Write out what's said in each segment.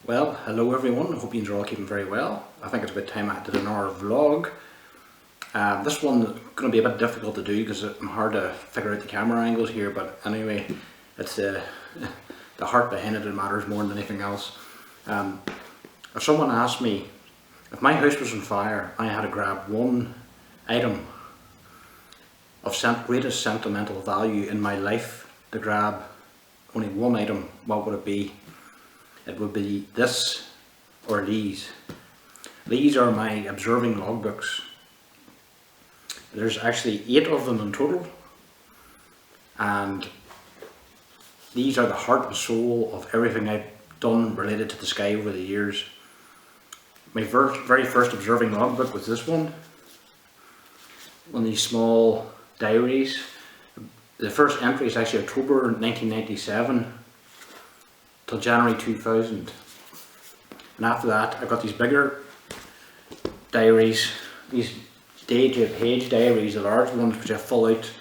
Well, hello everyone, I hope you're all keeping very well. I think it's about time I did another vlog. This one's going to be a bit difficult to do because it's hard to figure out the camera angles here, but anyway, it's the heart behind it that matters more than anything else. If someone asked me, if my house was on fire, I had to grab one item of greatest sentimental value in my life, to grab only one item, what would it be? It would be this or these. These are my observing logbooks. There's actually 8 of them in total, and these are the heart and soul of everything I've done related to the sky over the years. My very first observing logbook was this one of these small diaries. The first entry is actually October 1997 till January 2000, and after that I got these bigger diaries, these day-to-page diaries, the large ones, which I fill out.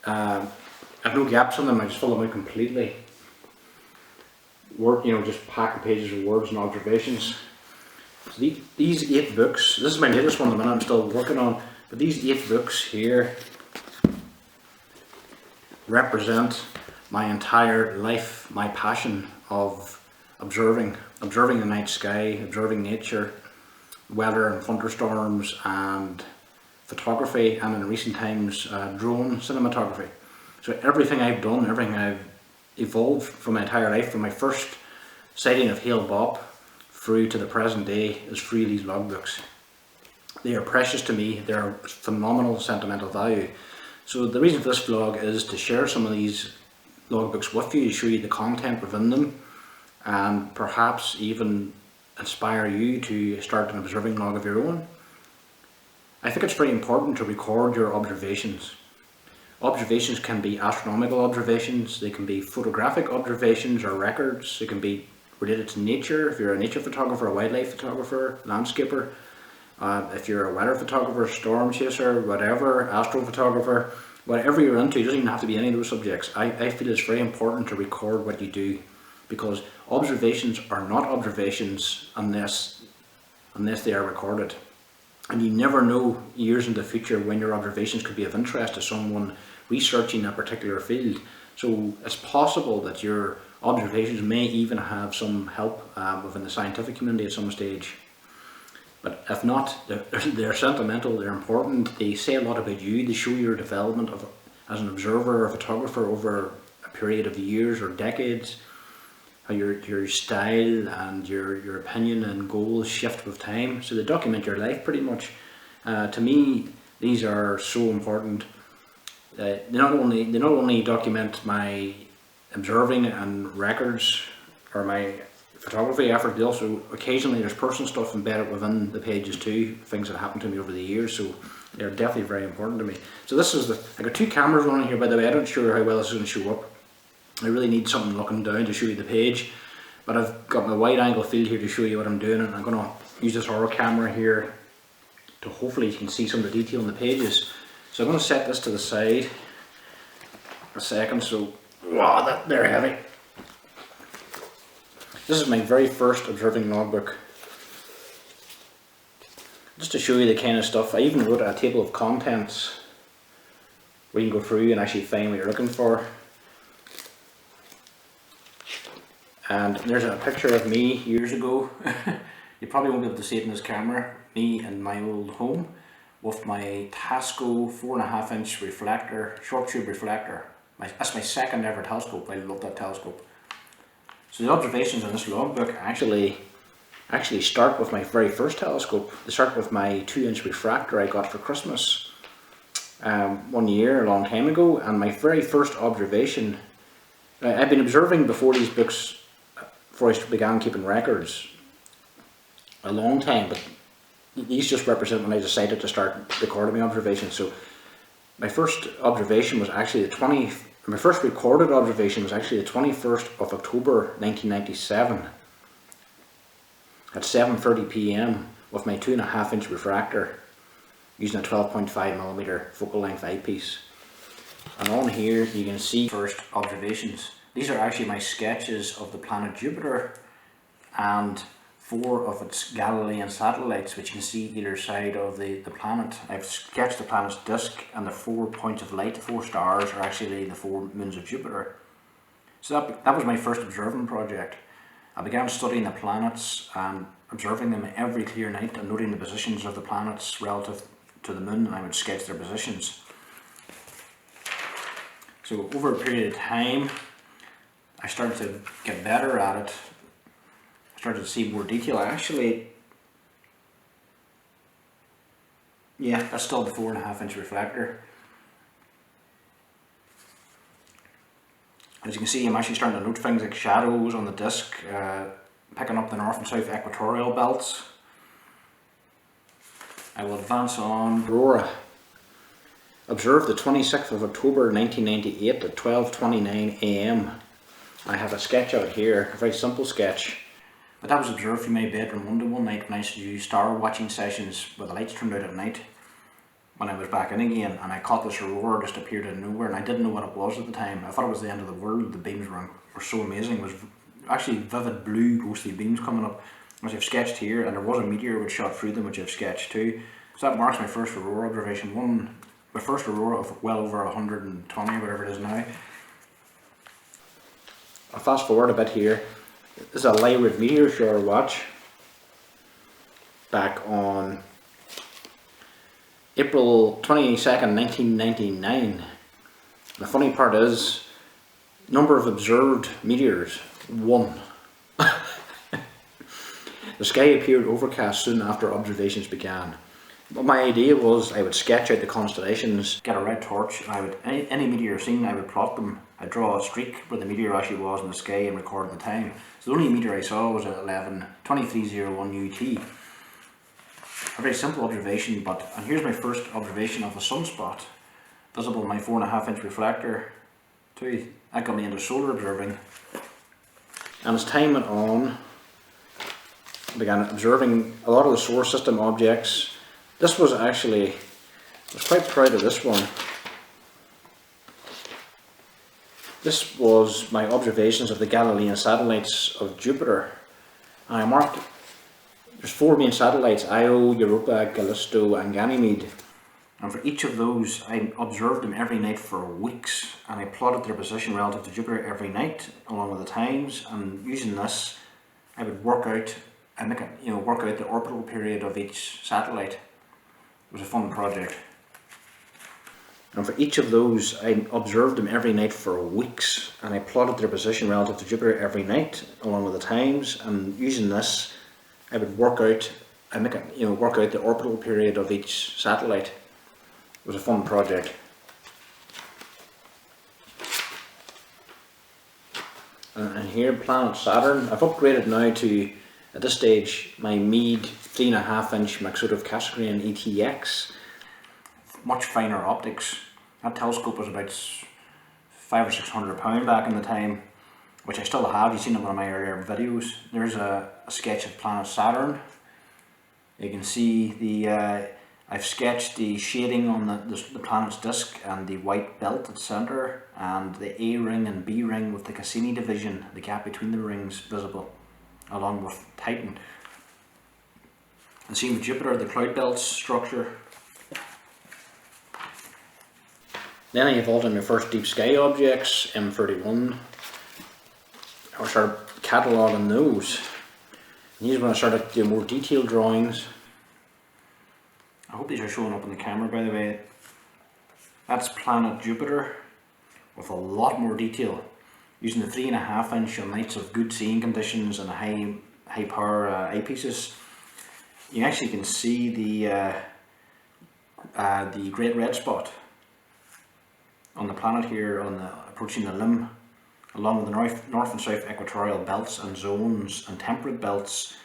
I have no gaps in them, I just fill them out completely. Just pack the pages with words and observations. So these 8 books, this is my latest one, the one I'm still working on, but these 8 books here represent my entire life, my passion of observing the night sky, observing nature, weather and thunderstorms, and photography, and in recent times drone cinematography. So everything I've done, everything I've evolved from my entire life, from my first sighting of Hale-Bopp through to the present day, is through these logbooks. They are precious to me, they are phenomenal sentimental value. So the reason for this vlog is to share some of these logbooks with you, to show you the content within them, and perhaps even inspire you to start an observing log of your own. I think it's very important to record your observations. Observations can be astronomical observations, they can be photographic observations or records, they can be related to nature, if you're a nature photographer, a wildlife photographer, landscaper, if you're a weather photographer, storm chaser, whatever, astrophotographer, whatever you're into. It doesn't even have to be any of those subjects. I feel it's very important to record what you do, because observations are not observations unless they are recorded. And you never know years in the future when your observations could be of interest to someone researching a particular field. So it's possible that your observations may even have some help within the scientific community at some stage. But if not, they're sentimental, they're important, they say a lot about you, they show your development as an observer or photographer over a period of years or decades, how your style and your opinion and goals shift with time. So they document your life pretty much. To me, these are so important. They not only document my observing and records or my photography effort, they also, occasionally there's personal stuff embedded within the pages too, things that happened to me over the years, so they're definitely very important to me. So this is I got 2 cameras running here, by the way. I'm not sure how well this is going to show up. I really need something looking down to show you the page, but I've got my wide angle field here to show you what I'm doing, and I'm going to use this horror camera here to hopefully you can see some of the detail in the pages. So I'm going to set this to the side a second, so wow, they're heavy. This is my very first observing logbook. Just to show you the kind of stuff, I even wrote a table of contents where you can go through and actually find what you're looking for. And there's a picture of me years ago. You probably won't be able to see it in this camera. Me in my old home with my Tasco 4.5-inch reflector, short tube reflector. That's my second ever telescope. I love that telescope. So the observations in this logbook actually start with my very first telescope. They start with my 2-inch refractor I got for Christmas one year, a long time ago, and my very first observation, I've been observing before these books, before I began keeping records, a long time, but these just represent when I decided to start recording my observations. So my first observation was actually my first recorded observation was actually the 21st of October 1997 at 7:30 p.m. with my 2.5-inch refractor using a 12.5mm focal length eyepiece. And on here you can see first observations. These are actually my sketches of the planet Jupiter and 4 of its Galilean satellites, which you can see either side of the planet. I've sketched the planet's disk, and the 4 points of light, the 4 stars, are actually the 4 moons of Jupiter. So that was my first observing project. I began studying the planets and observing them every clear night and noting the positions of the planets relative to the moon, and I would sketch their positions. So over a period of time, I started to get better at it. I started to see more detail. That's still the 4.5-inch reflector. As you can see, I'm actually starting to note things like shadows on the disk, picking up the north and south equatorial belts. I will advance on. Aurora. Observed the 26th of October 1998 at 12:29 AM. I have a sketch out here, a very simple sketch. But that was observed from my bedroom window one night when I used to do star watching sessions where the lights turned out at night. When I was back in again, and I caught this aurora just appeared out of nowhere, and I didn't know what it was at the time. I thought it was the end of the world. The beams were so amazing. It was actually vivid blue ghostly beams coming up, which I've sketched here, and there was a meteor which shot through them, which I've sketched too. So that marks my first aurora observation. My first aurora of well over 120, whatever it is now. I'll fast forward a bit here. This is a Lyra meteor shower watch back on April 22nd, 1999. The funny part is, number of observed meteors, 1. The sky appeared overcast soon after observations began. But my idea was I would sketch out the constellations, get a red torch, and I would any meteor seen, I would plot them. I'd draw a streak where the meteor actually was in the sky and record the time. So the only meteor I saw was at 11:23:01 UT. A very simple observation, and here's my first observation of a sunspot, visible in my 4.5-inch reflector too. That got me into solar observing. And as time went on, I began observing a lot of the solar system objects. This was actually, I was quite proud of this one. This was my observations of the Galilean satellites of Jupiter. And I marked, there's 4 main satellites, Io, Europa, Callisto and Ganymede. And for each of those, I observed them every night for weeks, and I plotted their position relative to Jupiter every night, along with the times. And using this, I would work out the orbital period of each satellite. It was a fun project. And for each of those, I observed them every night for weeks, and I plotted their position relative to Jupiter every night, along with the times. And using this, I would work out the orbital period of each satellite. It was a fun project. And here, planet Saturn. I've upgraded now to, at this stage, my Meade 3.5-inch Maxotive Cassegrain ETX. Much finer optics. That telescope was about £500 or £600 back in the time, which I still have. You've seen it in one of my earlier videos. There's a sketch of planet Saturn. You can see I've sketched the shading on the planet's disk and the white belt at the centre, and the A ring and B ring with the Cassini division, the gap between the rings visible, along with Titan. And same with Jupiter, the cloud belts structure. Then I evolved in my first deep sky objects, M31. I started cataloguing those. And these are when I started doing more detailed drawings. I hope these are showing up on the camera, by the way. That's planet Jupiter with a lot more detail, using the 3.5-inch on nights of good seeing conditions and high power eyepieces. You actually can see the great red spot on the planet here, approaching the limb, along with the north and south equatorial belts and zones and temperate belts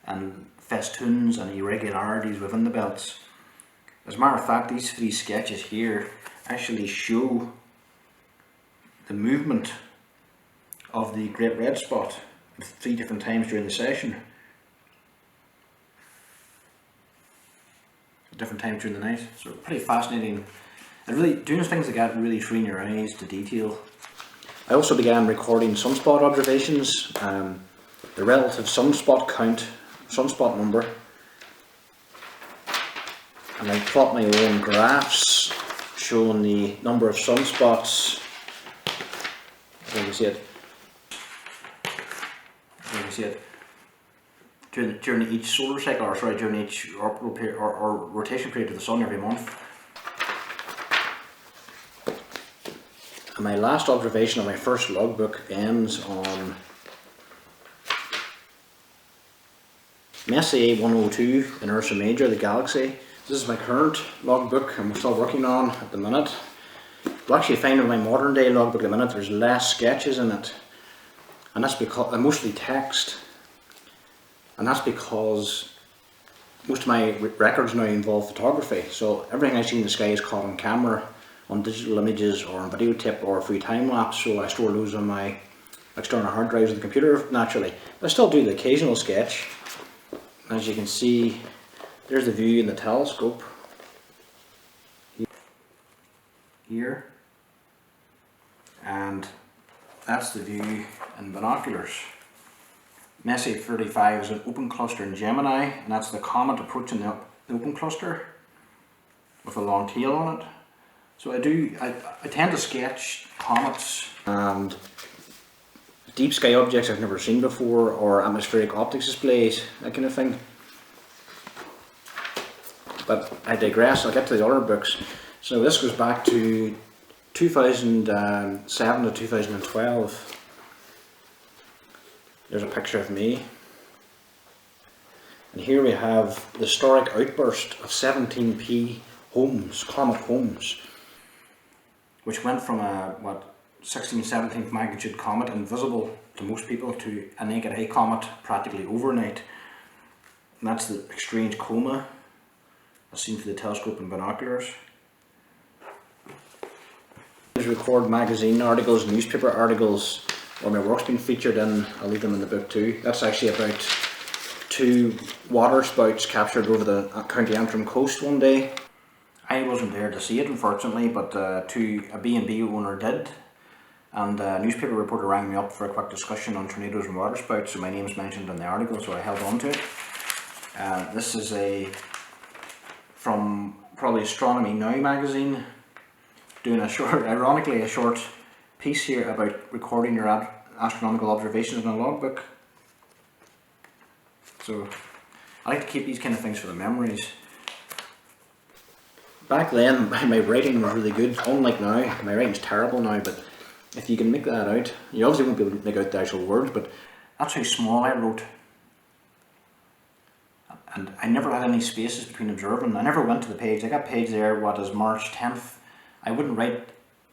and festoons and irregularities within the belts. As a matter of fact, these 3 sketches here actually show the movement of the great red spot at 3 different times during the session, at different times during the night. So pretty fascinating. And really, doing things like that really train your eyes to detail. I also began recording sunspot observations. The the relative sunspot count, sunspot number, and I plot my own graphs showing the number of sunspots. You can see it. You can see it during each solar cycle, or sorry, during each orbital period or rotation period of the Sun every month. And my last observation of my first logbook ends on Messier 102 in Ursa Major, the galaxy. This is my current logbook I'm still working on at the minute. You'll actually find in my modern day logbook at the minute there's less sketches in it. And that's because, mostly text. And that's because most of my records now involve photography. So everything I see in the sky is caught on camera, on digital images, or on videotape, or through time lapse. So I store those on my external hard drives of the computer naturally. But I still do the occasional sketch. As you can see, there's the view in the telescope. Here. And that's the view in binoculars. Messier 35 is an open cluster in Gemini, and that's the comet approaching the open cluster with a long tail on it. So I tend to sketch comets and deep sky objects I've never seen before, or atmospheric optics displays, that kind of thing. But I digress, I'll get to the other books. So this goes back to 2007 to 2012. There's a picture of me. And here we have the historic outburst of 17P Holmes, Comet Holmes, which went from a, 16/17th magnitude comet, invisible to most people, to a naked eye comet practically overnight. And that's the strange coma, as seen through the telescope and binoculars. There's record magazine articles, newspaper articles, or my work's been featured in. I'll leave them in the book too. That's actually about 2 water spouts captured over the County Antrim coast one day. I wasn't there to see it, unfortunately, but a B&B owner did. And a newspaper reporter rang me up for a quick discussion on tornadoes and water spouts, so my name's mentioned in the article, so I held on to it. This is from probably Astronomy Now magazine, doing ironically a short piece here about recording your astronomical observations in a logbook. So I like to keep these kind of things for the memories. Back then my writing was really good, unlike now. My writing's terrible now, but if you can make that out, you obviously won't be able to make out the actual words, but that's how small I wrote. And I never had any spaces between observing. I never went to the page. I got page there, what is March 10th. I wouldn't write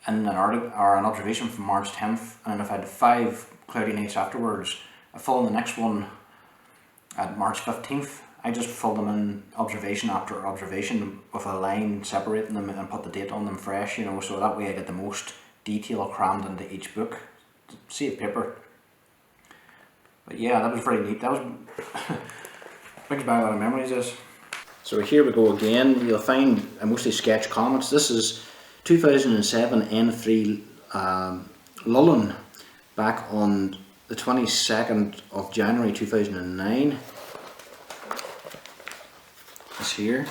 in an article or an observation from March 10th, and if I had 5 cloudy nights afterwards, I fill in the next one at March 15th. I just fill them in observation after observation with a line separating them and put the date on them fresh, you know, so that way I get the most detail crammed into each book. Save paper. But yeah, that was very neat. That was brings back a lot of memories, this. So here we go again. You'll find I mostly sketch comets. This is 2007 N3 Lullen, back on the 22nd of January 2009. This here.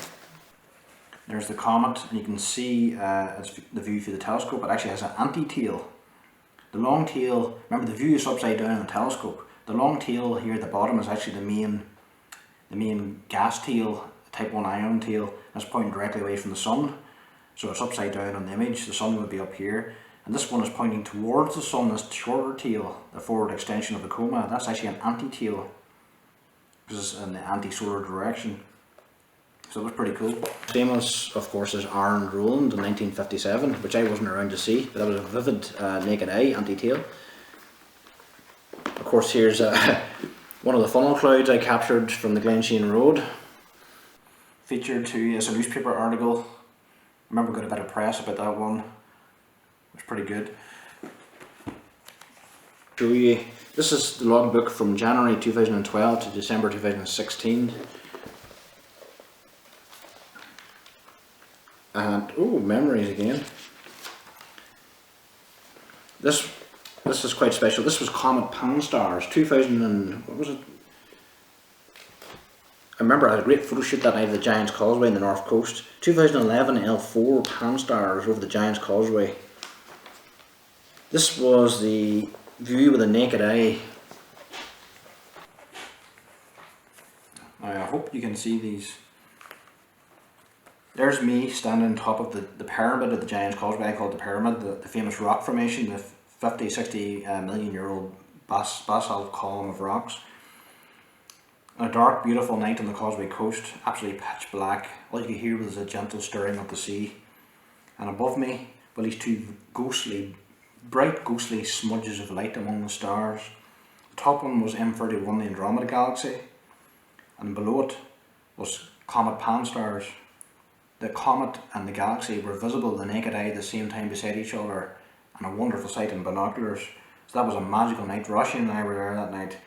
There's the comet, and you can see it's the view through the telescope. It actually has an anti-tail. The long tail, remember the view is upside down in the telescope. The long tail here at the bottom is actually the main gas tail, type 1 ion tail, that's pointing directly away from the sun. So it's upside down on the image, the sun would be up here. And this one is pointing towards the sun, this shorter tail, the forward extension of the coma. That's actually an anti-tail, because it's in the anti-solar direction. So it was pretty cool. Famous, of course, is Aaron Rowland in 1957, which I wasn't around to see, but that was a vivid naked eye anti-tail. Of course, here's one of the funnel clouds I captured from the Glensheen Road. Featured too as a newspaper article. I remember got a bit of press about that one. It was pretty good. Show you. This is the logbook from January 2012 to December 2016. And oh, memories again. This This is quite special. This was Comet Pan-STARRS, 2000 and, what was it? I remember I had a great photo shoot that night of the Giant's Causeway in the North Coast. 2011 L4 Pan-STARRS over the Giant's Causeway. This was the view with the naked eye. Now, I hope you can see these. There's me standing on top of the pyramid of the Giant's Causeway. I call it the pyramid, the famous rock formation, the 50, 60 million year old basalt column of rocks. On a dark, beautiful night on the Causeway coast, absolutely pitch black. All you could hear was a gentle stirring of the sea. And above me, well, these two bright ghostly smudges of light among the stars. The top one was M31, the Andromeda Galaxy, and below it was Comet Pan-STARRS. The comet and the galaxy were visible with the naked eye at the same time beside each other, and a wonderful sight in binoculars. So that was a magical night. Roshi and I were there that night.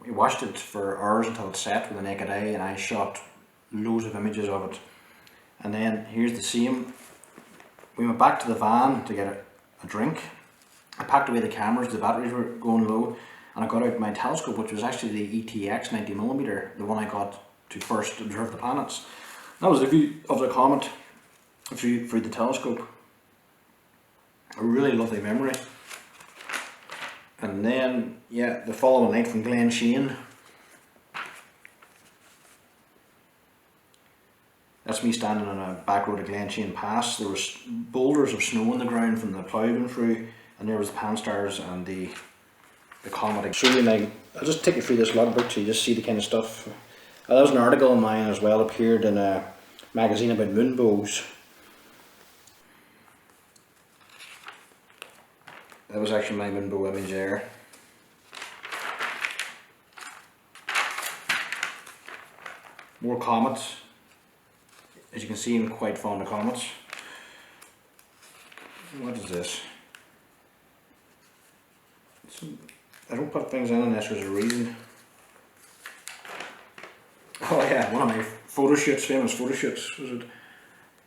We watched it for hours until it set with the naked eye, and I shot loads of images of it. And then here's the same. We went back to the van to get a drink. I packed away the cameras, the batteries were going low, and I got out my telescope, which was actually the ETX 90mm, the one I got to first observe the planets. That was the view of the comet through the telescope. A really lovely memory. And then, yeah, the following night from Glen Shane. That's me standing on a back road of Glen Shane Pass. There was boulders of snow on the ground from the plough going through, and there was the Pan-STARRS and the comet. I'll just take you through this logbook so you just see the kind of stuff. That was an article of mine as well, appeared in a magazine about moonbows. That was actually my moonbow image there. More comets. As you can see, I'm quite fond of comets. What is this? I don't put things in unless there's a reason. Oh yeah, one of my photo shoots, famous photo shoots, was it?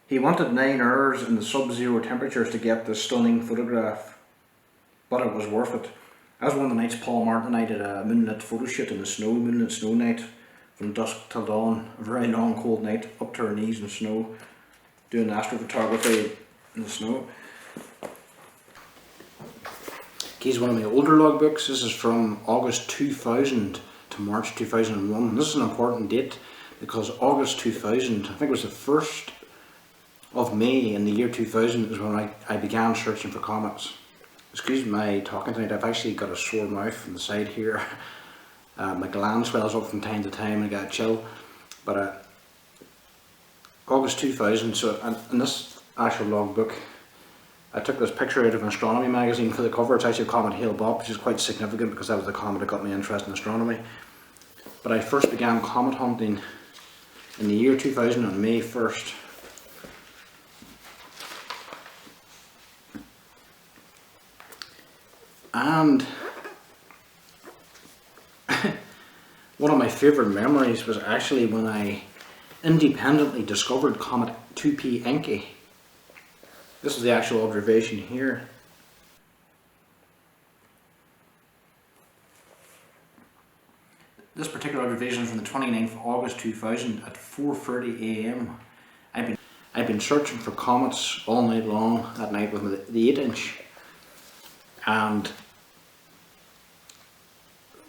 He wanted 9 hours in the sub-zero temperatures to get this stunning photograph, but it was worth it. That was one of the nights Paul Martin and I did a moonlit photo shoot in the snow, moonlit snow night, from dusk till dawn, a very long cold night, up to our knees in snow, doing astrophotography in the snow. Here's one of my older logbooks. This is from August 2000 to March 2001. This is an important date because August 2000, I think it was the 1st of May in the year 2000 is when I began searching for comets. Excuse my talking tonight, I've actually got a sore mouth on the side here. My gland swells up from time to time and I get a chill. But August 2000, so in this actual logbook, I took this picture out of an astronomy magazine for the cover. It's actually a Comet Hale-Bopp, which is quite significant because that was the comet that got me interested in astronomy. But I first began comet hunting in the year 2000 on May 1st. And one of my favourite memories was actually when I independently discovered Comet 2P Encke. This is the actual observation here. This particular observation is from the 29th of August 2000 at 4:30 AM. I've been searching for comets all night long that night with the 8-inch, and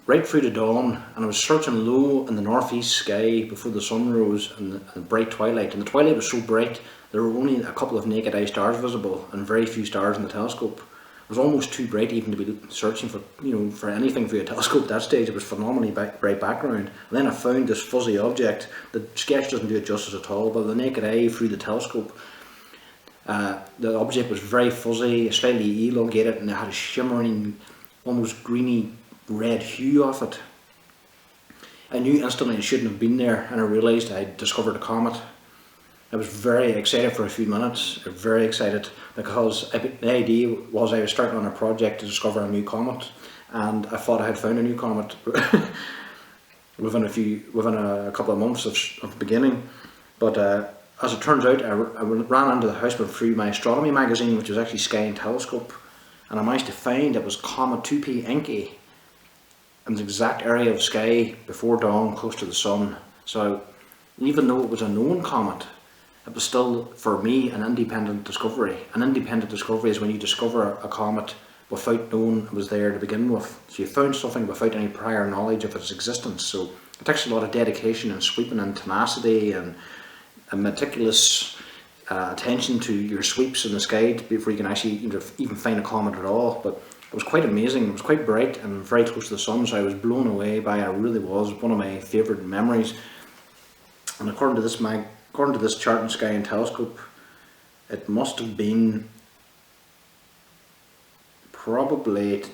right through the dawn, and I was searching low in the northeast sky before the sun rose and the bright twilight. And the twilight was so bright there were only a couple of naked eye stars visible and very few stars in the telescope. It was almost too bright even to be searching for, for anything through a telescope at that stage. It was phenomenally bright background. And then I found this fuzzy object. The sketch doesn't do it justice at all, but the naked eye through the telescope, the object was very fuzzy, slightly elongated, and it had a shimmering, almost greeny red hue off it. I knew instantly it shouldn't have been there, and I realised I had discovered a comet. I was very excited for a few minutes, very excited, because the idea was I was starting on a project to discover a new comet, and I thought I had found a new comet within a couple of months of beginning. But as it turns out, I ran into the house, went through my astronomy magazine, which was actually Sky and Telescope, and I managed to find it was Comet 2P Encke in the exact area of sky before dawn, close to the sun. So even though it was a known comet, it was still, for me, an independent discovery. An independent discovery is when you discover a comet without knowing it was there to begin with. So you found something without any prior knowledge of its existence. So it takes a lot of dedication and sweeping and tenacity and a meticulous attention to your sweeps in the sky before you can actually even find a comet at all. But it was quite amazing. It was quite bright and very close to the sun, so I was blown away by it. It really was one of my favourite memories. And according to this chart in Sky and Telescope, it must have been probably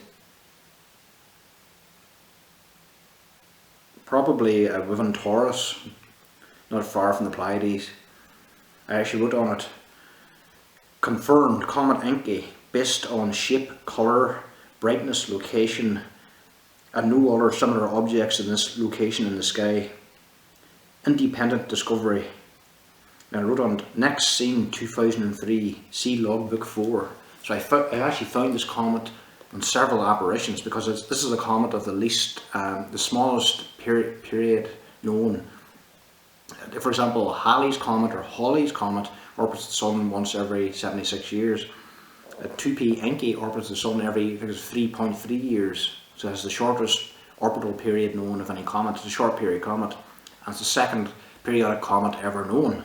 within Taurus, not far from the Pleiades. I actually wrote on it, confirmed Comet Encke based on shape, colour, brightness, location, and no other similar objects in this location in the sky. Independent discovery. And I wrote on it, next seen 2003, see logbook 4. So I actually found this comet on several apparitions because this is a comet of the smallest period known. For example, Halley's Comet or Halley's Comet orbits the Sun once every 76 years. 2P Encke orbits the Sun every, I think it's 3.3 years. So it's the shortest orbital period known of any comet. It's a short period comet. And it's the second periodic comet ever known.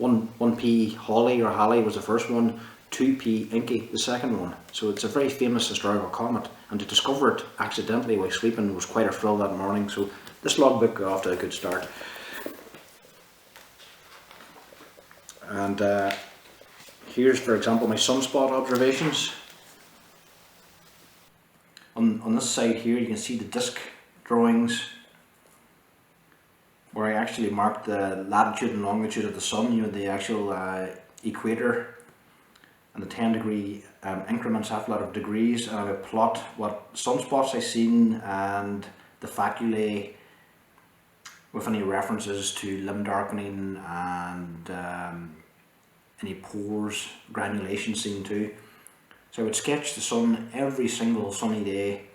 1P Halley was the first one, 2P Encke the second one. So it's a very famous historical comet, and to discover it accidentally while sleeping was quite a thrill that morning. So this logbook got off to a good start. And here's, for example, my Sunspot Observations. On this side here you can see the disk drawings where I actually marked the latitude and longitude of the Sun, you know, the actual equator, and the 10-degree increments after a lot of degrees, and I would plot what sunspots I seen and the faculae with any references to limb darkening and any pores, granulation seen too. So I would sketch the Sun every single sunny day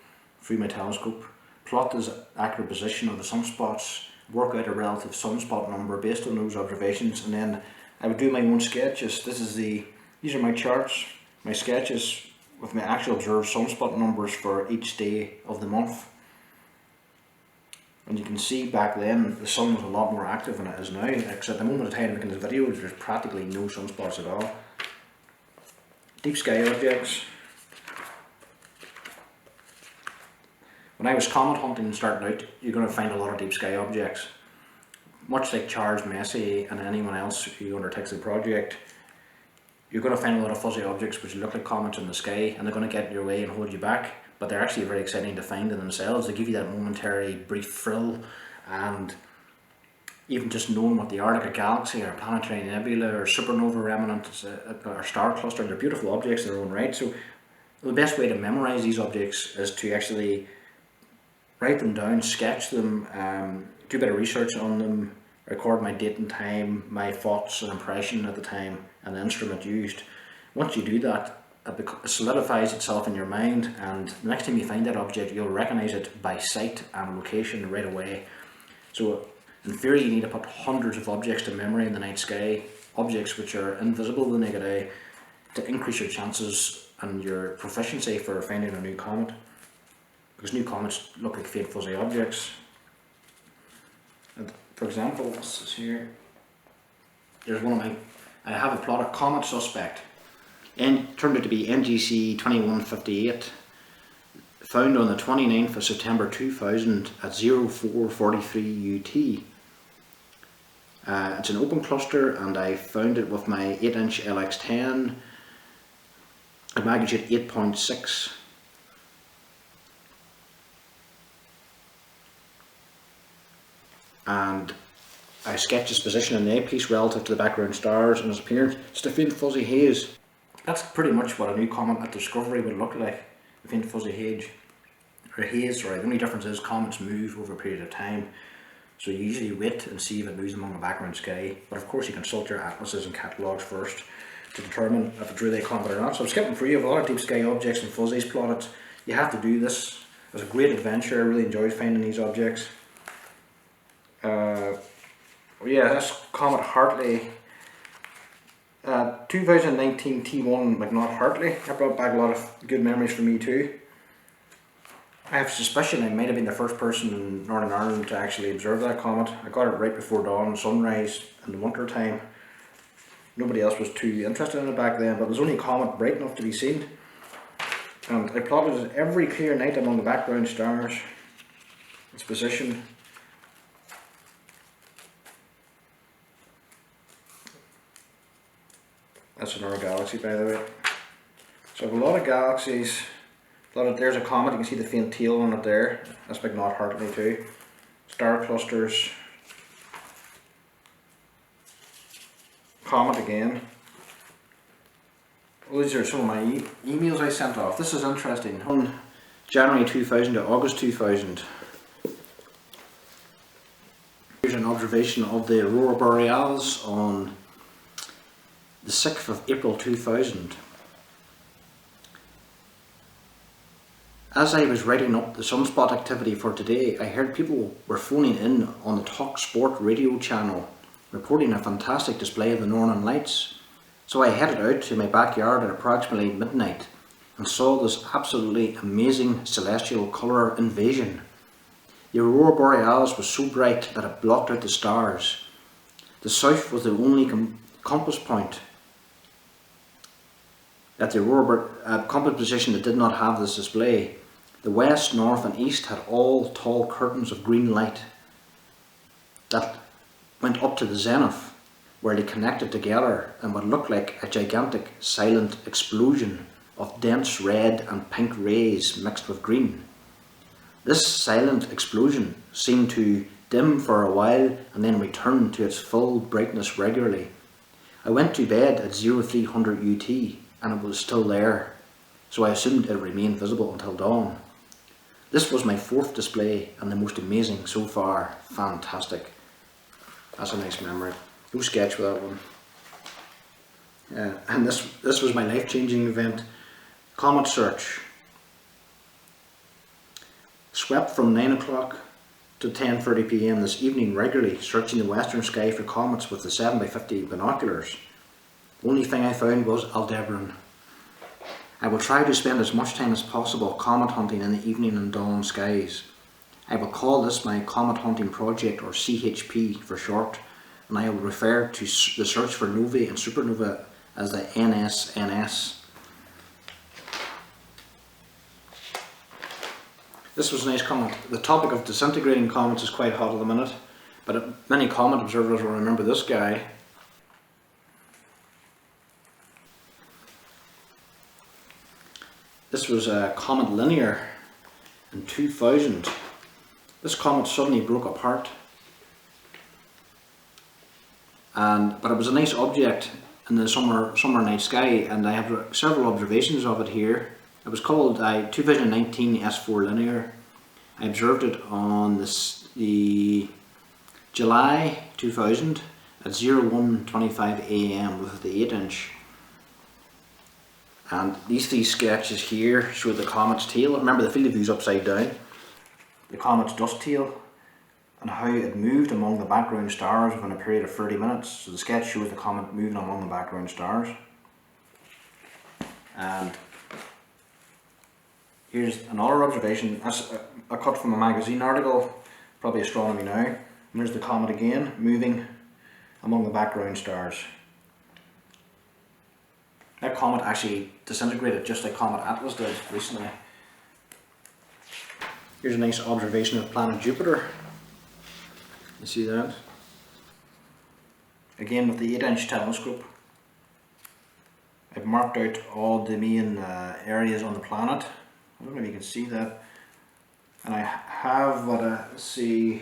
through my telescope, plot the accurate position of the sunspots, work out a relative sunspot number based on those observations, and then I would do my own sketches. These are my charts, my sketches with my actual observed sunspot numbers for each day of the month. And you can see back then the Sun was a lot more active than it is now, because at the moment of time making this video there's practically no sunspots at all. Deep sky objects. When I was comet hunting and starting out, you're going to find a lot of deep sky objects. Much like Charles Massey and anyone else who undertakes the project, you're going to find a lot of fuzzy objects which look like comets in the sky, and they're going to get in your way and hold you back, but they're actually very exciting to find in themselves. They give you that momentary brief thrill, and even just knowing what they are, like a galaxy or a planetary nebula or supernova remnant or star cluster, they're beautiful objects in their own right. So the best way to memorize these objects is to actually write them down, sketch them, do a bit of research on them, record my date and time, my thoughts and impression at the time, and the instrument used. Once you do that, it solidifies itself in your mind, and the next time you find that object, you'll recognize it by sight and location right away. So in theory, you need to put hundreds of objects to memory in the night sky, objects which are invisible to the naked eye, to increase your chances and your proficiency for finding a new comet. Because new comets look like faint fuzzy objects. And for example, this is here. There's one of my, I have a plot of Comet Suspect, and turned out to be NGC 2158, found on the 29th of September 2000 at 0443 UT. It's an open cluster, and I found it with my 8-inch LX10 at magnitude 8.6. And I sketched its position in the eyepiece relative to the background stars and its appearance. Just a faint fuzzy haze. That's pretty much what a new comet at discovery would look like. A faint fuzzy haze. The only difference is comets move over a period of time. So you usually wait and see if it moves among the background sky. But of course you consult your atlases and catalogues first. to determine if it's really a comet or not. So I'm skipping through. You have a lot of deep sky objects and fuzzies plotted. You have to do this. It was a great adventure. I really enjoyed finding these objects. Yeah, that's Comet Hartley. 2019 T1 McNaught Hartley. That brought back a lot of good memories for me too. I have a suspicion I might have been the first person in Northern Ireland to actually observe that comet. I got it right before dawn, sunrise in the winter time. Nobody else was too interested in it back then, but it was only a comet bright enough to be seen. And I plotted it every clear night among the background stars, its position. That's another galaxy, by the way. So I have a lot of galaxies. There's a comet, you can see the faint tail on it there. That's McNaught Hartley too. Star clusters. Comet again. Well, these are some of my emails I sent off. This is interesting. On January 2000 to August 2000. Here's an observation of the Aurora Borealis on the 6th of April 2000. As I was writing up the Sunspot activity for today, I heard people were phoning in on the Talk Sport radio channel, reporting a fantastic display of the Northern Lights. So I headed out to my backyard at approximately midnight and saw this absolutely amazing celestial colour invasion. The Aurora Borealis was so bright that it blocked out the stars. The south was the only compass point at the Aurora compass position that did not have this display. The west, north and east had all tall curtains of green light that went up to the zenith, where they connected together in what looked like a gigantic silent explosion of dense red and pink rays mixed with green. This silent explosion seemed to dim for a while and then return to its full brightness regularly. I went to bed at 0300 UT and it was still there, so I assumed it remained visible until dawn. This was my 4th display and the most amazing so far. Fantastic. That's a nice memory. No sketch with that one. And this was my life-changing event. Comet search. Swept from 9 o'clock to 10:30 PM this evening regularly, searching the western sky for comets with the 7x50 binoculars. The only thing I found was Aldebaran. I will try to spend as much time as possible comet hunting in the evening and dawn skies. I will call this my Comet Hunting Project, or CHP for short, and I will refer to the search for novae and supernova as the NSNS. This was a nice comet. The topic of disintegrating comets is quite hot at the minute, but many comet observers will remember this guy. This was a Comet Linear in 2000. This comet suddenly broke apart, but it was a nice object in the summer night sky, and I have several observations of it here. It was called 2019 S4 Linear. I observed it on the July 2000 at 01:25 AM with the 8-inch. And these 3 sketches here show the comet's tail. Remember, the field of view is upside down. The comet's dust tail and how it moved among the background stars within a period of 30 minutes. So the sketch shows the comet moving among the background stars. And here's another observation. That's a cut from a magazine article, probably Astronomy Now. And there's the comet again, moving among the background stars. That comet actually disintegrated just like Comet Atlas did recently. Here's a nice observation of planet Jupiter. You see that? Again with the 8-inch telescope. I've marked out all the main areas on the planet. I don't know if you can see that. And I have what I see,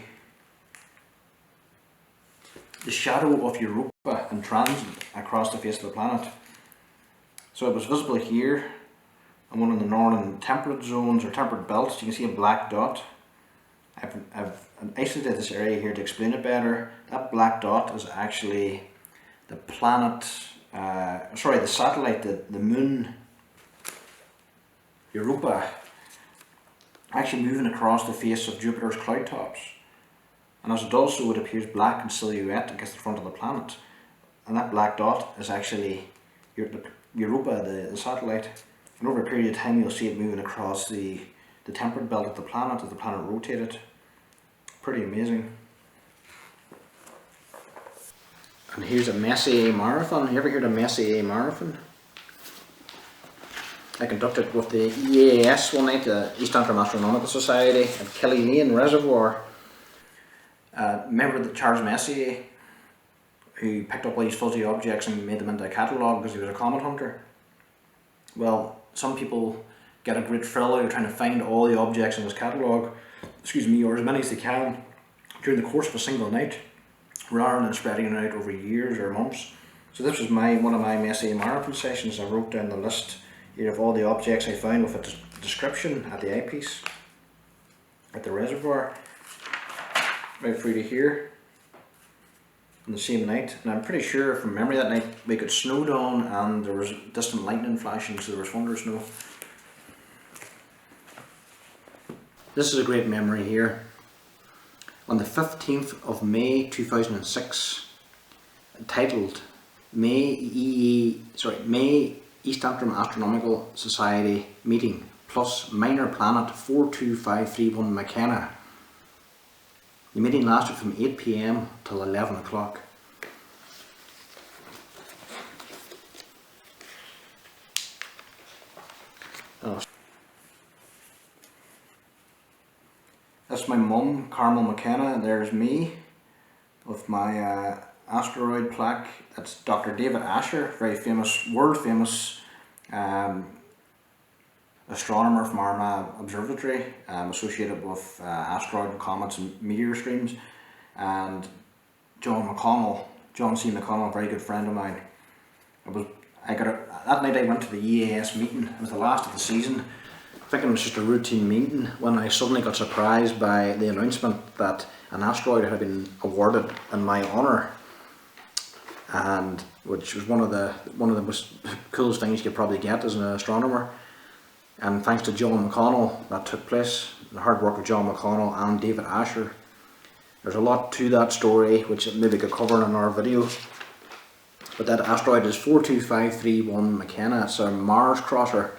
the shadow of Europa in transit across the face of the planet. So it was visible here, and one of the northern temperate zones or temperate belts. You can see a black dot. I've isolated this area here to explain it better. That black dot is actually the planet the satellite, the moon Europa, actually moving across the face of Jupiter's cloud tops. And as it does so, it appears black in silhouette against the front of the planet. And that black dot is actually Europa, the satellite. And over a period of time, you'll see it moving across the temperate belt of the planet as the planet rotated. Pretty amazing. And here's a Messier marathon. You ever heard of Messier marathon? I conducted with the EAS one night, the East Antrim Astronomical Society, at Galilean Reservoir. Remember that Charles Messier, who picked up all these fuzzy objects and made them into a catalogue because he was a comet hunter? Well, some people get a great thrill out of trying to find all the objects in his catalogue, or as many as they can, during the course of a single night, rather than spreading it out over years or months. So this was one of my Messier marathon sessions. I wrote down the list here of all the objects I found with a description at the eyepiece at the reservoir, right through to here, on the same night. And I'm pretty sure from memory that night we got snowed on and there was distant lightning flashing, so there was thunder snow. This is a great memory here. On the 15th of May 2006, titled May East Antrim Astronomical Society Meeting plus Minor Planet 42531 McKenna. The meeting lasted from 8 PM till 11 o'clock. That's my mum, Carmel McKenna, and there's me with my asteroid plaque. That's Dr. David Asher, very famous, world famous astronomer from Armagh Observatory, associated with asteroid, comets and meteor streams. And John C. McConnell, a very good friend of mine. That night I went to the EAS meeting. It was the last of the season, thinking it was just a routine meeting, when I suddenly got surprised by the announcement that an asteroid had been awarded in my honour, and which was one of the most coolest things you could probably get as an astronomer. And thanks to John McConnell, that took place. The hard work of John McConnell and David Asher. There's a lot to that story which maybe could cover in our video. But that asteroid is 42531 McKenna. It's a Mars crosser.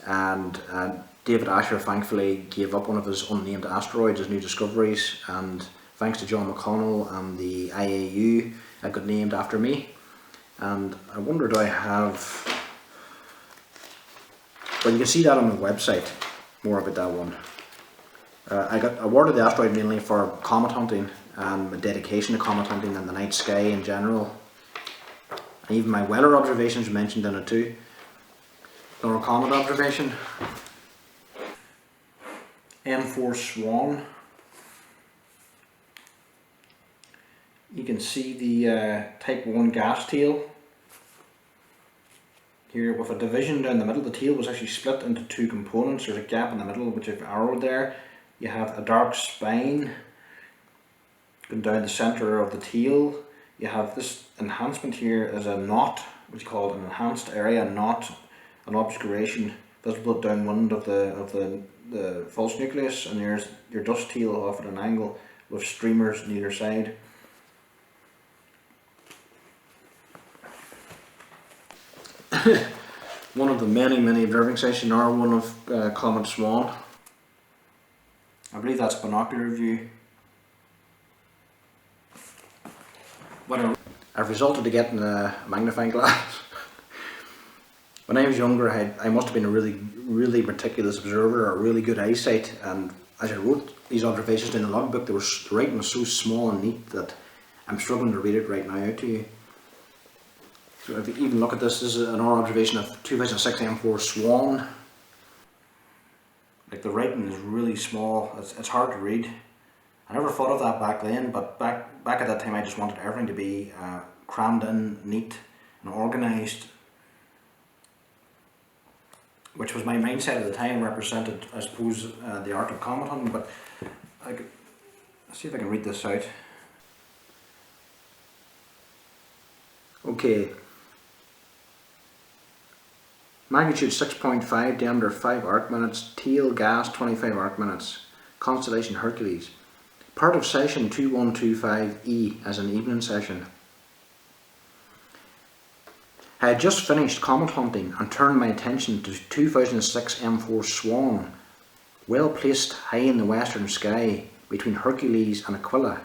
And David Asher thankfully gave up one of his unnamed asteroids, his new discoveries, and thanks to John McConnell and the IAU, it got named after me. And I wonder, do I have... Well, you can see that on the website, more about that one. I got awarded the asteroid mainly for comet hunting and my dedication to comet hunting and the night sky in general. And even my weather observations are mentioned in it too. Another comet observation. M4 Swan. You can see the type 1 gas tail here with a division down the middle. The tail was actually split into two components. There's a gap in the middle which I've arrowed there. You have a dark spine going down the centre of the tail. You have this enhancement here as a knot, which is called an enhanced area knot, an obscuration visible downwind of the false nucleus, and there's your dust tail off at an angle with streamers on either side. One of the many observing stations are one of Comet Swan. I believe that's a binocular view. I've resulted to getting a magnifying glass. When I was younger, I must have been a really meticulous observer, or really good eyesight, and as I wrote these observations in the logbook, the writing was so small and neat that I'm struggling to read it right now out to you. So if you even look at this is another observation of 2006 M4 Swan. Like, the writing is really small, it's hard to read. I never thought of that back then, but back at that time I just wanted everything to be crammed in, neat and organised, which was my mindset at the time, represented, I suppose, the art of comet hunting. But let's see if I can read this out. Okay, Magnitude 6.5, diameter 5 arc minutes, tail gas 25 arc minutes, constellation Hercules. Part of session 2125E as an evening session. I had just finished comet hunting and turned my attention to 2006 M4 Swan, well placed high in the western sky between Hercules and Aquila.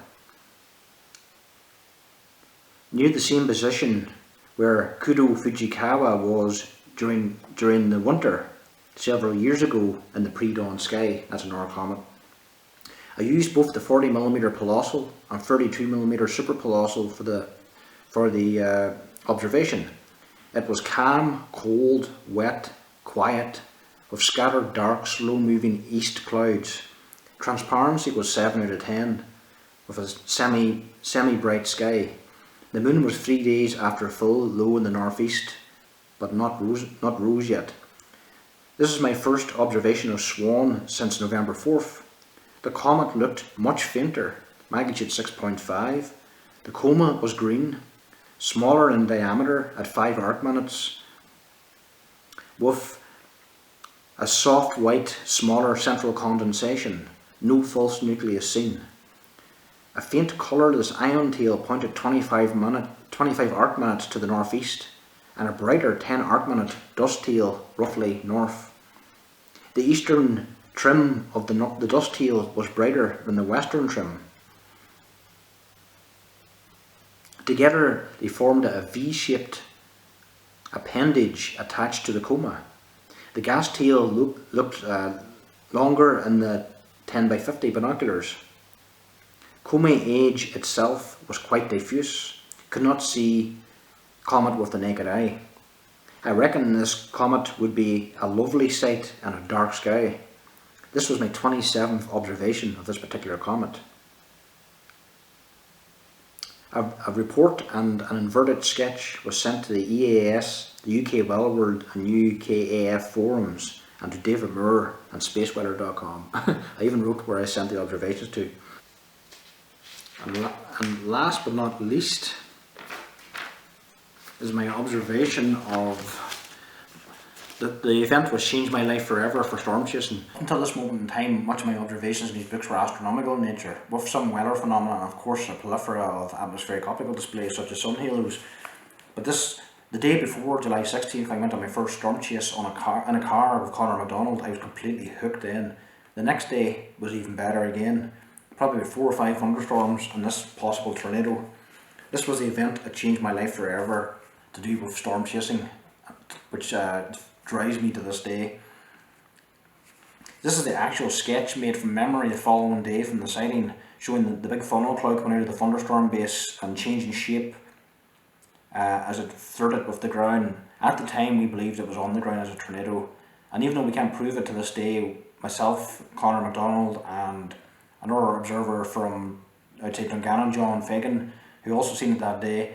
Near the same position where Kudo Fujikawa was during the winter several years ago in the pre-dawn sky. That's another comet. I used both the 40mm Colossal and 32mm Super Colossal for the observation. It was calm, cold, wet, quiet, with scattered dark, slow-moving east clouds. Transparency was 7 out of 10, with a semi-bright sky. The moon was 3 days after full, low in the northeast, but not rose yet. This is my first observation of Swan since November 4th. The comet looked much fainter, magnitude 6.5. The coma was green, smaller in diameter at 5 arc minutes, with a soft white, smaller central condensation, no false nucleus seen. A faint colourless ion tail pointed 25 arc minutes to the northeast, and a brighter 10 arc minute dust tail roughly north. The eastern trim of the dust tail was brighter than the western trim. Together they formed a V-shaped appendage attached to the coma. The gas tail looked longer in the 10x50 binoculars. Coma age itself was quite diffuse. Could not see comet with the naked eye. I reckon this comet would be a lovely sight in a dark sky. This was my 27th observation of this particular comet. A report and an inverted sketch was sent to the EAS, the UK Weather World and UKAF forums, and to David Moore and spaceweather.com. I even wrote where I sent the observations to. And last but not least is my observation of the event which changed my life forever for storm chasing. Until this moment in time, much of my observations in these books were astronomical in nature, with some weather phenomena and of course a plethora of atmospheric optical displays such as sun halos. But the day before, July 16th, I went on my first storm chase in a car with Connor MacDonald. I was completely hooked in. The next day was even better again. Probably about 4 or 5 thunderstorms and this possible tornado. This was the event that changed my life forever to do with storm chasing, which drives me to this day. This is the actual sketch made from memory the following day from the sighting, showing the big funnel cloud coming out of the thunderstorm base and changing shape as it flirted with the ground. At the time we believed it was on the ground as a tornado, and even though we can't prove it to this day, myself, Connor MacDonald and another observer from outside Dungannon, John Fagan, who also seen it that day,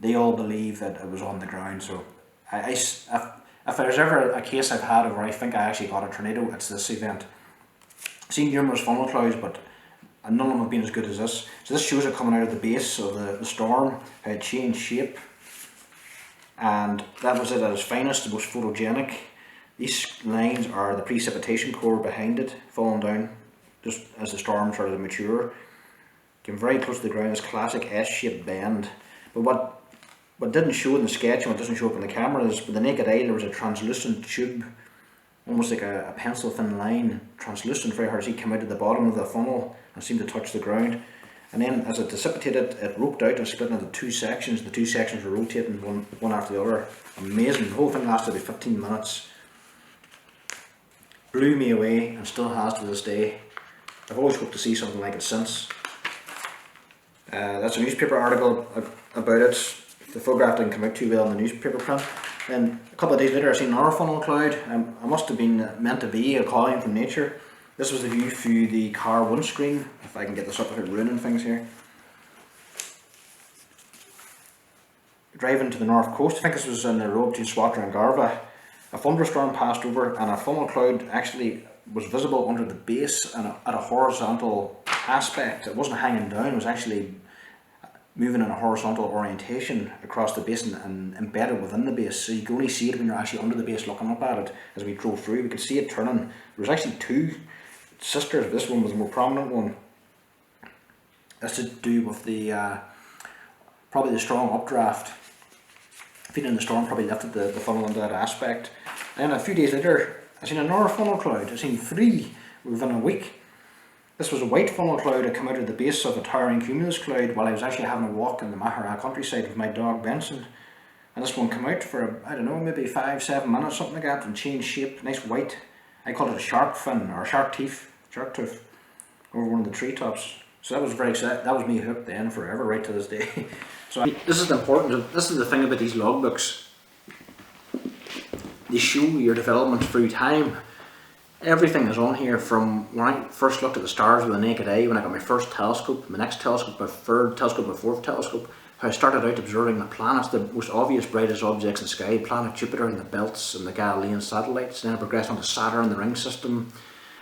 they all believe that it was on the ground. So if there's ever a case I've had where I think I actually got a tornado, it's this event. I've seen numerous funnel clouds, but none of them have been as good as this. So this shows it coming out of the base of the storm, how it changed shape, and that was it at its finest, the most photogenic. These lines are the precipitation core behind it, falling down just as the storm started to mature. Came very close to the ground, this classic S-shaped bend. But what didn't show in the sketch, and what doesn't show up in the camera, is with the naked eye there was a translucent tube, almost like a pencil thin line, translucent, very hard to see, came out at the bottom of the funnel and seemed to touch the ground. And then as it dissipated, it roped out and split into 2 sections. The 2 sections were rotating one after the other. Amazing. The whole thing lasted about 15 minutes. Blew me away and still has to this day. I've always hoped to see something like it since. That's a newspaper article about it. The photograph didn't come out too well in the newspaper print. Then a couple of days later I seen another funnel cloud. I must have been meant to be a calling from nature. This was the view through the car windscreen, if I can get this up without ruining things here. Driving to the north coast, I think this was in the road between Swatra and Garva. A thunderstorm passed over and a funnel cloud actually was visible under the base and at a horizontal aspect. It wasn't hanging down, it was actually moving in a horizontal orientation across the base and embedded within the base. So you can only see it when you're actually under the base looking up at it. As we drove through, we could see it turning. There was actually two sisters. This one was the more prominent one. That's to do with the probably the strong updraft. Feeding the storm probably lifted the funnel into that aspect. And a few days later, I seen another funnel cloud. I seen three within a week. This was a white funnel cloud that came out of the base of a towering cumulus cloud while I was actually having a walk in the Mahara countryside with my dog Benson. And this one came out for, I don't know, maybe 5-7 minutes, something like that, and changed shape. Nice white. I call it a shark fin, or a shark tooth, over one of the treetops. So that was very exciting. That was me hooked then forever, right to this day. So this is important. This is the thing about these logbooks. They show your development through time. Everything is on here from when I first looked at the stars with the naked eye, when I got my first telescope, my next telescope, my third telescope, my fourth telescope, how I started out observing the planets, the most obvious, brightest objects in the sky, planet Jupiter and the belts and the Galilean satellites. Then I progressed on to Saturn, the ring system.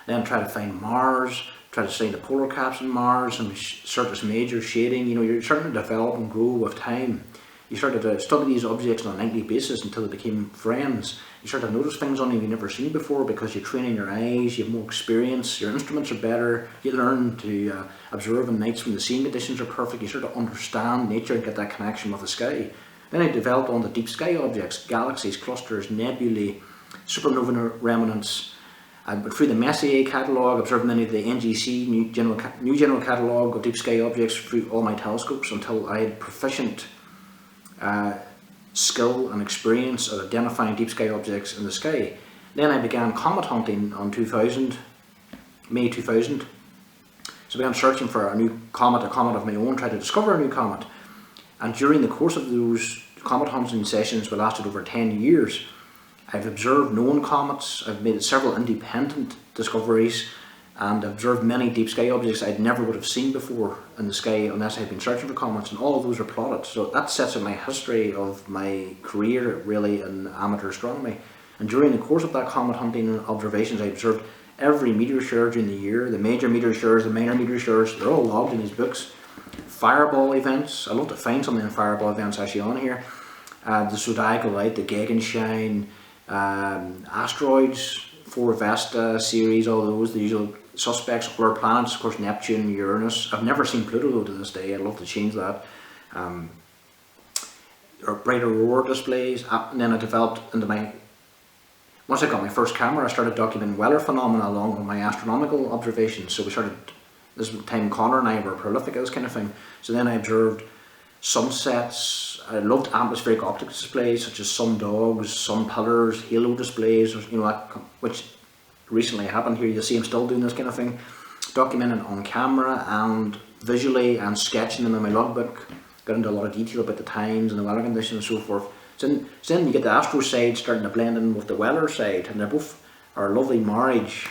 Then try to find Mars, try to study the polar caps on Mars and surface major shading. You know, you're starting to develop and grow with time. You started to study these objects on a nightly basis until they became friends. You start to notice things on you you've never seen before because you're training your eyes, you have more experience, your instruments are better, you learn to observe in nights when the seeing conditions are perfect, you start to understand nature and get that connection with the sky. Then I developed on the deep sky objects, galaxies, clusters, nebulae, supernova remnants. I went through the Messier catalogue, observed many of the NGC, New General Catalogue of deep sky objects through all my telescopes until I had proficient skill and experience at identifying deep sky objects in the sky. Then I began comet hunting on May 2000. So I began searching for a new comet, a comet of my own, tried to discover a new comet. And during the course of those comet hunting sessions, which lasted over 10 years, I've observed known comets, I've made several independent discoveries, and observed many deep sky objects I never would have seen before in the sky unless I had been searching for comets, and all of those are plotted. So that sets up my history of my career really in amateur astronomy. And during the course of that comet hunting and observations, I observed every meteor shower during the year, the major meteor showers, the minor meteor showers, they're all logged in these books. Fireball events, I'd love to find something in fireball events actually on here. The zodiacal light, the Gegenschein, asteroids, 4 Vesta series, all those, the usual suspects, other planets, of course Neptune, Uranus. I've never seen Pluto though to this day, I'd love to change that. Or bright aurora displays, and then I developed into once I got my first camera, I started documenting weather phenomena along with my astronomical observations. So we started, this was the time Connor and I were prolific at this kind of thing. So then I observed sunsets. I loved atmospheric optics displays such as sundogs, sun pillars, halo displays, you know, which recently happened here. You'll see I'm still doing this kind of thing, documenting on camera and visually and sketching them in my logbook. Got into a lot of detail about the times and the weather conditions and so forth. So then you get the astro side starting to blend in with the weather side, and they both are a lovely marriage,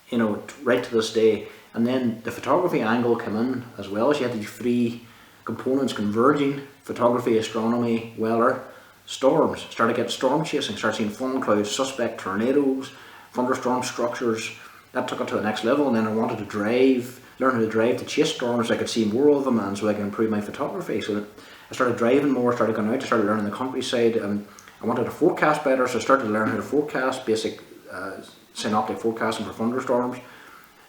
you know, right to this day. And then the photography angle came in as well. So you had these 3 components converging: photography, astronomy, weather, storms. Started getting storm chasing, started seeing funnel clouds, suspect tornadoes, thunderstorm structures. That took it to the next level, and then I wanted to learn how to drive to chase storms so I could see more of them and so I could improve my photography. So I started driving more, started going out, I started learning the countryside, and I wanted to forecast better, so I started to learn how to forecast, basic synoptic forecasting for thunderstorms.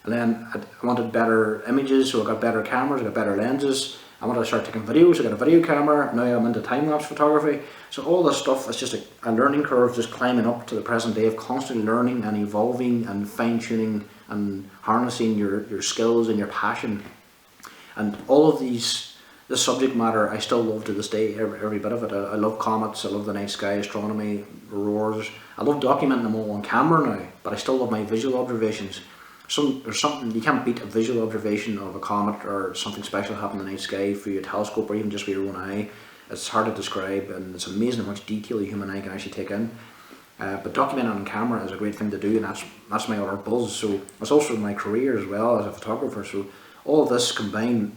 And then I wanted better images, so I got better cameras, I got better lenses. I wanted to start taking videos, so I got a video camera. Now I'm into time-lapse photography. So all this stuff is just a learning curve, just climbing up to the present day of constantly learning and evolving and fine-tuning and harnessing your skills and your passion. And all of this subject matter I still love to this day, every bit of it. I love comets, I love the night sky, astronomy, auroras. I love documenting them all on camera now, but I still love my visual observations. There's something, you can't beat a visual observation of a comet or something special happening in the night sky through a telescope or even just with your own eye. It's hard to describe, and it's amazing how much detail a human eye can actually take in. But documenting on camera is a great thing to do, and that's my other buzz. So it's also my career as well as a photographer. So all of this combined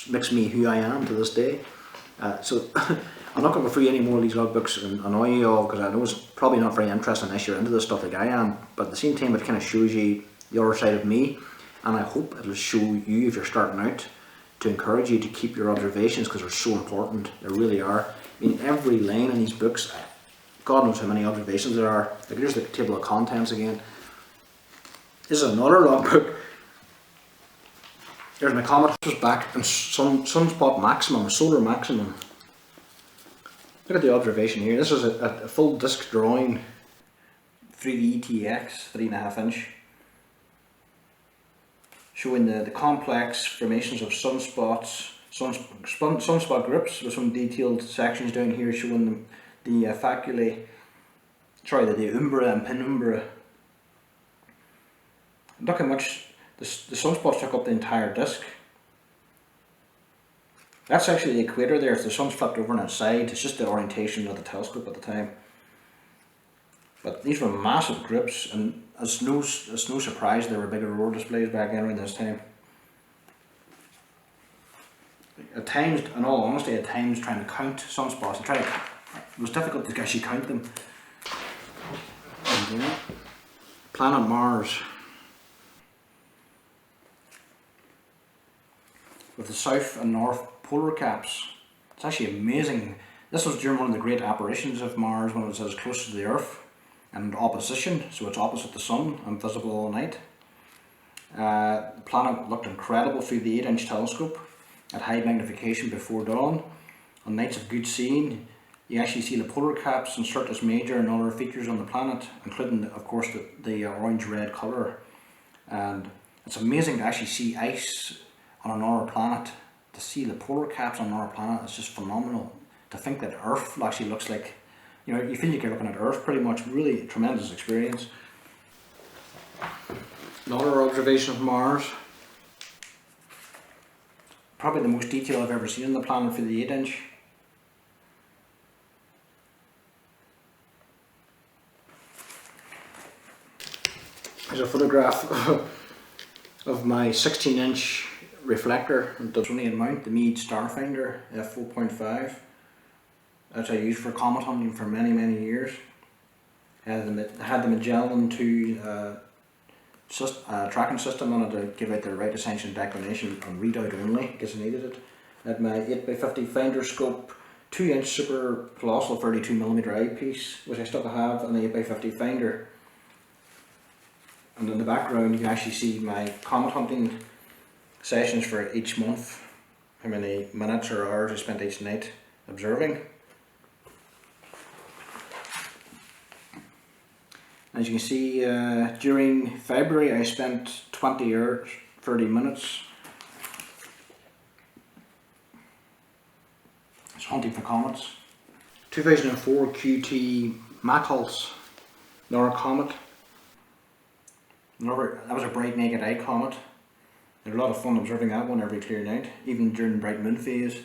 makes me who I am to this day. So I'm not going to go through any more of these logbooks and annoy you all, because I know it's probably not very interesting unless you're into this stuff like I am. But at the same time, it kind of shows you the other side of me, and I hope it'll show you, if you're starting out, to encourage you to keep your observations, because they're so important. They really are. I mean, every line in these books, God knows how many observations there are. Like, here's the table of contents again. This is another logbook. There's my comet was back, and sunspot maximum, solar maximum. Look at the observation here. This is a full disc drawing through the ETX, 3.5 inch, showing the complex formations of sunspots, sunspot groups, with some detailed sections down here showing the faculae, the umbra and penumbra. Look how much the sunspots took up the entire disk. That's actually the equator there. If the sun's flipped over on its side, it's just the orientation of the telescope at the time. But these were massive groups, and it's no surprise there were big aurora displays back then around this time. At times, in all honesty, trying to count sunspots, it was difficult to actually count them. And, planet Mars, with the south and north polar caps. It's actually amazing. This was during one of the great apparitions of Mars, when it was as close to the Earth and opposition, so it's opposite the sun and visible all night. The planet looked incredible through the 8-inch telescope at high magnification before dawn. On nights of good seeing, you actually see the polar caps and Syrtis Major and other features on the planet, including, of course, the orange-red colour. And it's amazing to actually see ice on another planet. To see the polar caps on another planet is just phenomenal. To think that Earth actually looks like, you feel like you're looking at Earth pretty much. Really tremendous experience. Another observation of Mars. Probably the most detail I've ever seen on the planet for the 8-inch. There's a photograph of my 16-inch reflector and Dutonian mount, the Meade Starfinder f4.5, which I used for comet hunting for many years. Had the Magellan 2 tracking system on it to give out the right ascension declination on readout only, in case I needed it. Had my 8x50 finder scope, 2-inch super colossal 32mm eyepiece, which I still have, and the 8x50 finder. And in the background you can actually see my comet hunting sessions for each month, how many minutes or hours I spent each night observing. As you can see, during February I spent 20 hours, 30 minutes hunting for comets. 2004 QT Mackhulse, another comet. That was a bright naked eye comet. I had a lot of fun observing that one every clear night, even during bright moon phase.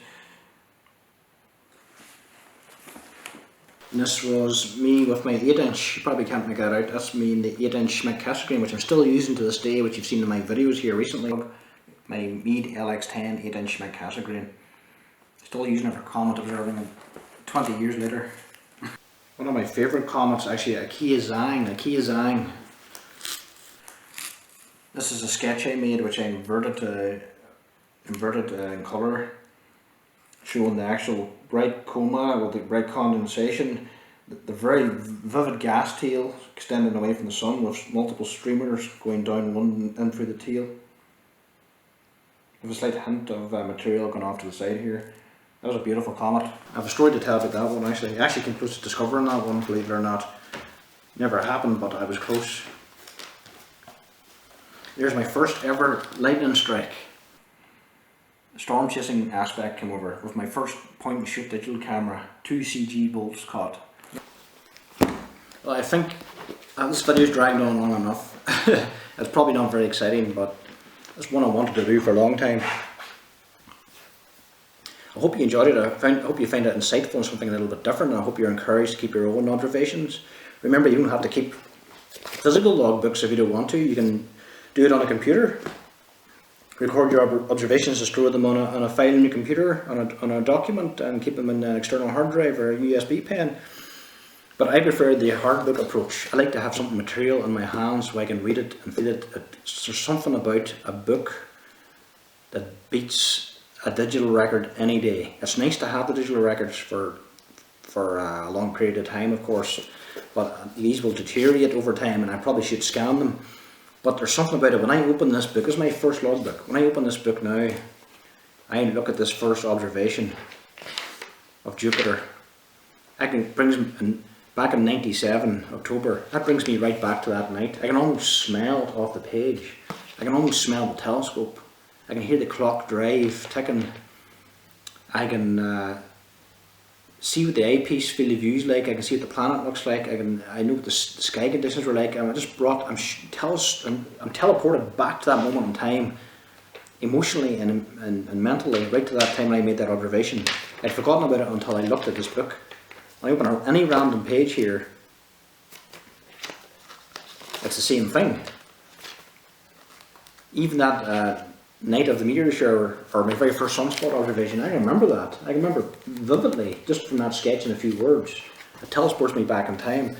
And this was me with my 8-inch, you probably can't make that out, that's me in the 8-inch Schmidt Cassegrain, which I'm still using to this day, which you've seen in my videos here recently. My Meade LX10 8-inch Schmidt Cassegrain. Still using it for comet observing 20 years later. One of my favourite comets, actually, a Causeway. This is a sketch I made, which I inverted in colour, showing the actual bright coma with the bright condensation, the very vivid gas tail extending away from the sun with multiple streamers going down one in through the tail. There's a slight hint of material going off to the side here. That was a beautiful comet. I've a story to tell about that one actually. I actually came close to discovering that one, believe it or not. Never happened, but I was close. There's my first ever lightning strike. The storm chasing aspect came over with my first point and shoot digital camera, 2 CG bolts caught. Well, I think this video's dragged on long enough. It's probably not very exciting, but it's one I wanted to do for a long time. I hope you enjoyed it. I hope you find it insightful and something a little bit different. I hope you're encouraged to keep your own observations. Remember, you don't have to keep physical logbooks if you don't want to. You can do it on a computer. Record your observations and store them on a file in your computer, on a document, and keep them in an external hard drive or a USB pen. But I prefer the hard book approach. I like to have something material in my hands so I can read it and feel it. There's something about a book that beats a digital record any day. It's nice to have the digital records for a long period of time, of course, but these will deteriorate over time, and I probably should scan them. But there's something about it. When I open this book, it's my first logbook. When I open this book now, I look at this first observation of Jupiter. Brings me back in '97, October. That brings me right back to that night. I can almost smell it off the page. I can almost smell the telescope. I can hear the clock drive ticking. I can see what the eyepiece field of view is like. I can see what the planet looks like. I know what the sky conditions were like. I'm teleported back to that moment in time, emotionally and mentally, right to that time when I made that observation. I'd forgotten about it until I looked at this book. When I open any random page here, it's the same thing. Even that night of the meteor shower, or my very first sunspot observation, I remember that. I remember vividly, just from that sketch in a few words. It teleports me back in time.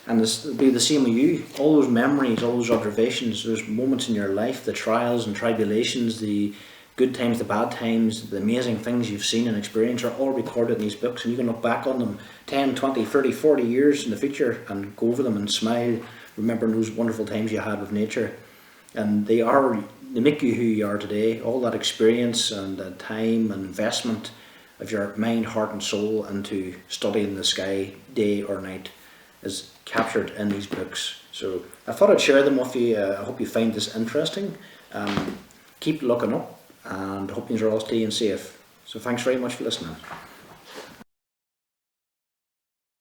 And this will be the same with you. All those memories, all those observations, those moments in your life, the trials and tribulations, the good times, the bad times, the amazing things you've seen and experienced are all recorded in these books, and you can look back on them 10, 20, 30, 40 years in the future and go over them and smile, remembering those wonderful times you had with nature. And they make you who you are today. All that experience and time and investment of your mind, heart and soul into studying the sky day or night is captured in these books. So I thought I'd share them with you. I hope you find this interesting. Keep looking up, and hope you're all staying safe. So thanks very much for listening.